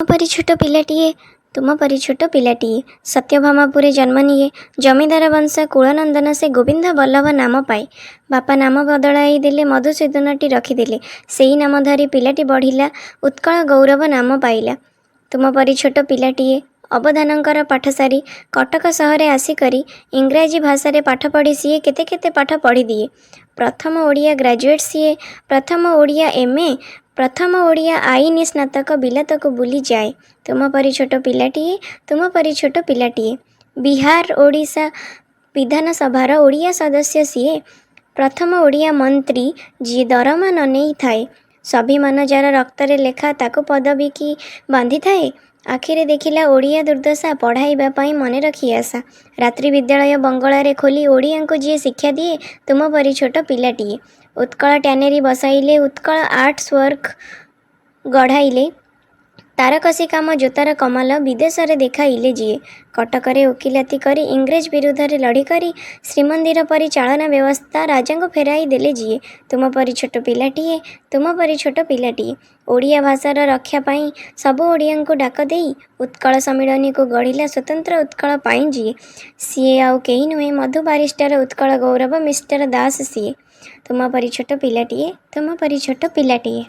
परी छोट पिलाटिए तुम परी छोट पिलाटिए सत्यभामापुरे जन्म निए। जमीदार वंश कुलनंदन से गोविंद बल्लभ नाम पाए। बापा नाम बदलाई देले, मधुसूदनटी रखिदेले। सेही नाम धरी पिलाटी बढ़िला, उत्कल गौरव नाम पाइला। तुम परी छोट पिलाटिए अवधानंकर पाठ सारी कटक सहरे आसिकरी इंग्राजी भाषा रे पाठ पढ़ी सीए केते केते पाठ पढ़ी दिए। प्रथम ओडिया ग्रेजुएट सीए, प्रथम ओडिया एमए, प्रथम ओडिया आईन स्नातक बिलात को बुली जाए। तुम परी छोट पिलाटिए तुम परी छोट पिलाटिए बिहार ओडिशा विधानसभार ओडिया सदस्य सीए, प्रथम ओडिया मंत्री जी दरमा न नहीं थाए। स्वाभिमान जार रक्तरे लेखा ताको पदवी की बांधी थाए। आखिरे देखिला ओडिया दुर्दशा, पढ़ाइबा पाई मने रखी आशा। रात्रि विद्यालय बंगलारे खोली ओडिया को जी शिक्षा दिए तुम परी छोट पिलाटिए। उत्कल टैनेरी बसाइले, उत्कल आर्ट्स वर्क गढ़ाइले, तारकसी काम जोतार कमाल विदेश रे देखाइले जीए। कटकरे ओकिलाती करी इंग्रेज विरुद्ध रे लड़ी करी श्रीमंदिर परिचालना व्यवस्था राजा को फेराई देले जीए। तुम परी छोट पिलाटिए तुम परी छोट पिलाटिए ओडिया भाषार रक्षा पाई सब ओडिया को डाक देई उत्कल सम्मिलनी को गढ़िला स्वतंत्र उत्कल पाई जीए। सीए आउ केही नुहे, मधु बारिस्टर उत्कल गौरव मिस्टर दास सीए। तुम परी छोट पिलाटिए तुम परी छोट पिलाटिए।